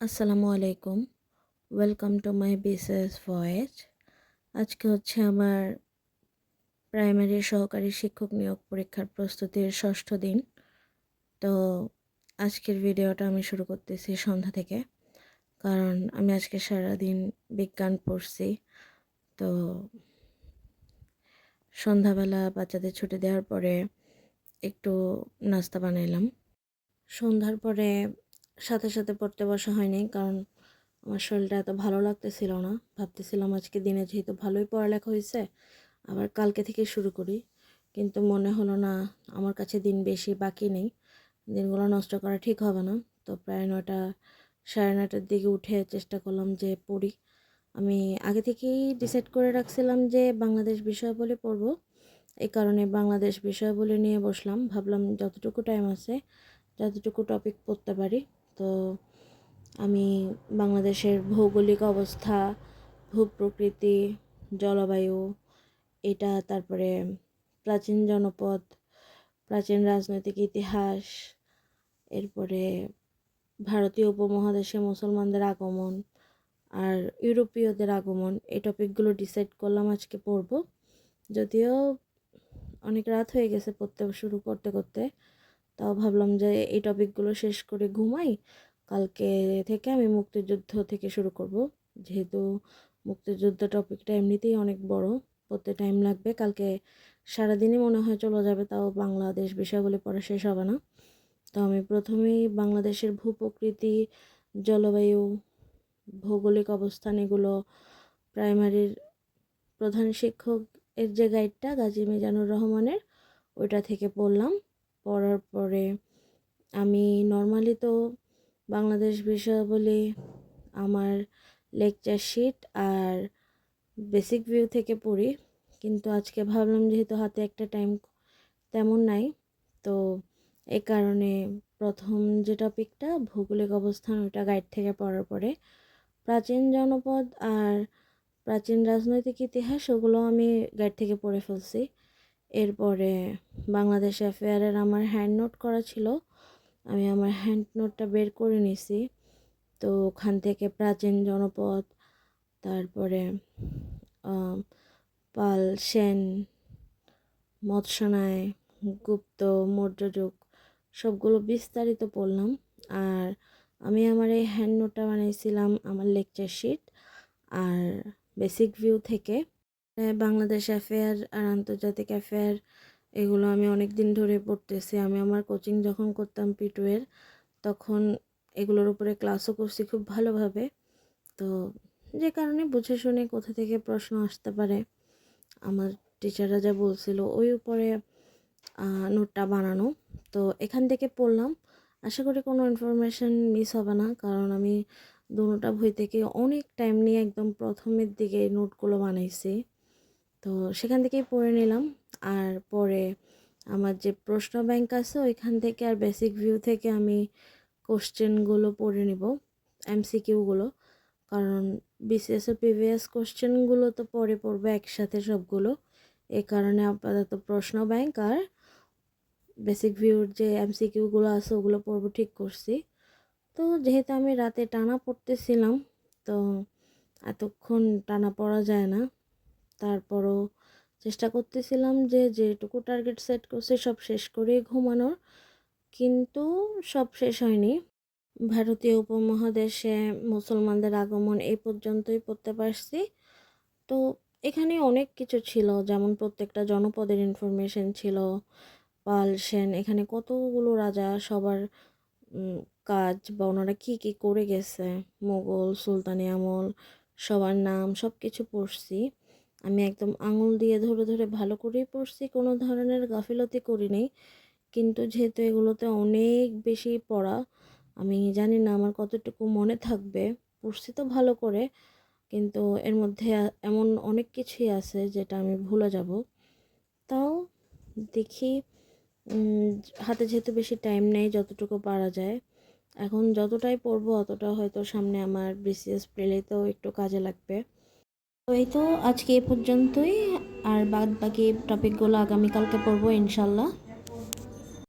আসসালামু আলাইকুম। Welcome to my BCS voice. আজকে হচ্ছে আমার প্রাইমারি সহকারী শিক্ষক নিয়োগ পরীক্ষার প্রস্তুতির ৬ষ্ঠ দিন। তো আজকের ভিডিওটা আমি শুরু করতেছি সন্ধ্যা থেকে, কারণ আমি আজকে সারাদিন বিজ্ঞান পড়ছি। তো সন্ধ্যাবেলা বাচ্চাদের ছুটি দেওয়ার পরে একটু নাস্তা বানাইলাম। সন্ধ্যার পরে সাথে সাথে পড়তে বসা হয়নি, কারণ আমার শরীরটা এত ভালো লাগতেছিল না। ভাবতেছিলাম আজকে দিনে যেহেতু ভালোই পড়ালেখা হয়েছে, আবার কালকে থেকে শুরু করি। কিন্তু মনে হলো না, আমার কাছে দিন বেশি বাকি নেই, দিনগুলো নষ্ট করা ঠিক হবে না। তো প্রায় 9টা, সাড়ে 9টার দিকে উঠে চেষ্টা করলাম যে পড়ি। আমি আগে থেকেই ডিসাইড করে রাখছিলাম যে বাংলাদেশ বিষয়াবলী পড়ব। এই কারণে বাংলাদেশ বিষয়াবলী নিয়ে বসলাম। ভাবলাম যতটুকু টাইম আছে, যতটুকু টপিক পড়তে পারি। তো আমি বাংলাদেশের ভৌগোলিক অবস্থা, ভূপ্রকৃতি, জলবায়ু, এটা, তারপরে প্রাচীন জনপদ, প্রাচীন রাজনৈতিক ইতিহাস, এরপরে ভারতীয় উপমহাদেশে মুসলমানদের আগমন আর ইউরোপীয়দের আগমন, এই টপিকগুলো ডিসাইড করলাম আজকে পড়ব। যদিও অনেক রাত হয়ে গেছে পড়তে শুরু করতে করতে, তাও ভাবলাম যে এই টপিকগুলো শেষ করে ঘুমাই। কালকে থেকে আমি মুক্তিযুদ্ধ থেকে শুরু করব, যেহেতু মুক্তিযুদ্ধ টপিকটা এমনিতেই অনেক বড়, পড়তে টাইম লাগবে। কালকে সারাদিনই মনে হয় চলে যাবে, তাও বাংলাদেশ বিষয়গুলি পড়া শেষ হবে না। তো আমি প্রথমেই বাংলাদেশের ভূপ্রকৃতি, জলবায়ু, ভৌগোলিক অবস্থান, এগুলো প্রাইমারির প্রধান শিক্ষক এর যে গাইডটা গাজী মিজানুর রহমানের, ওইটা থেকে পড়লাম। পড়ার পরে আমি নর্মালি তো বাংলাদেশ বিষয়াবলী আমার লেকচার শিট আর বেসিক ভিউ থেকে পড়ি, কিন্তু আজকে ভাবলাম যেহেতু হাতে একটা টাইম তেমন নাই, তো এই কারণে প্রথম যে টপিকটা ভৌগোলিক অবস্থান, ওইটা গাইড থেকে পড়ার পরে প্রাচীন জনপদ আর প্রাচীন রাজনৈতিক ইতিহাস, ওগুলো আমি গাইড থেকে পড়ে ফেলছি। এরপরে বাংলাদেশ অ্যাফেয়ারের আমার হ্যান্ড নোট করা ছিল, আমি আমার হ্যান্ড নোটটা বের করে নিছি। তো ওখান থেকে প্রাচীন জনপদ, তারপরে পাল, সেন, মৎস্যনায়, গুপ্ত, মৌর্য যুগ, সবগুলো বিস্তারিত পড়লাম। আর আমি আমার এই হ্যান্ড নোটটা বানিয়েছিলাম আমার লেকচার শিট আর বেসিক ভিউ থেকে। বাংলাদেশ অ্যাফেয়ার আর আন্তর্জাতিক অ্যাফেয়ার, এগুলো আমি অনেক দিন ধরে পড়তেছি। আমি আমার কোচিং যখন করতাম P2 তখন এগুলোর উপরে ক্লাসও করছি খুব ভালোভাবে। তো যে কারণে বুঝে শুনে কোথা থেকে প্রশ্ন আসতে পারে, আমার টিচাররা যা বলছিল ওই উপরে নোটটা বানানো। তো এখান থেকে পড়লাম, আশা করি কোনো ইনফরমেশান মিস হবে না, কারণ আমি দুটোটা বই থেকে অনেক টাইম নিয়ে একদম প্রথমের দিকে নোটগুলো বানাইছি। তো সেখান থেকেই পড়ে নিলাম। আর পরে আমার যে প্রশ্ন ব্যাংক আছে ওইখান থেকে আর বেসিক ভিউ থেকে আমি কোশ্চেনগুলো পড়ে নিব, MCQগুলো, কারণ BCS প্রিভিয়াস কোশ্চেনগুলো তো পরে পড়বো একসাথে সবগুলো। এই কারণে আপাতত প্রশ্ন ব্যাংক আর বেসিক ভিউর যে MCQগুলো আছে ওগুলো পড়বো ঠিক করছি। তো যেহেতু আমি রাতে টানা পড়তেছিলাম, তো এতক্ষণ টানা পড়া যায় না, তারপরও চেষ্টা করতেছিলাম যে যেটুকু টার্গেট সেট করছে সব শেষ করেই ঘুমানোর, কিন্তু সব শেষ হয়নি। ভারতীয় উপমহাদেশে মুসলমানদের আগমন এই পর্যন্তই পড়তে পারছি। তো এখানে অনেক কিছু ছিল, যেমন প্রত্যেকটা জনপদের ইনফরমেশন ছিল, পাল, সেন, এখানে কতগুলো রাজা, সবার কাজ বা ওনারা কী কী করে গেছে, মোগল, সুলতানি আমল, সবার নাম, সব কিছু পড়ছি। আমি একদম আঙুল দিয়ে ধরে ধরে ভালো করেই পড়ছি, কোনো ধরনের গাফিলতি করিনি। কিন্তু যেহেতু এগুলোতে অনেক বেশি পড়া, আমি জানি না আমার কতটুকু মনে থাকবে। পড়ছি তো ভালো করে, কিন্তু এর মধ্যে এমন অনেক কিছুই আছে যেটা আমি ভুলে যাব। তাও দেখি, হাতে যেহেতু বেশি টাইম নেই, যতটুকু পারা যায় এখন যতটাই পড়বো অতটা হয়তো সামনে আমার BCS প্রিলিতেও একটু কাজে লাগবে। তো এই তো আজকে এ পর্যন্তই, আর বাদ বাকি টপিকগুলো আগামীকালকে পড়বো ইনশাল্লাহ।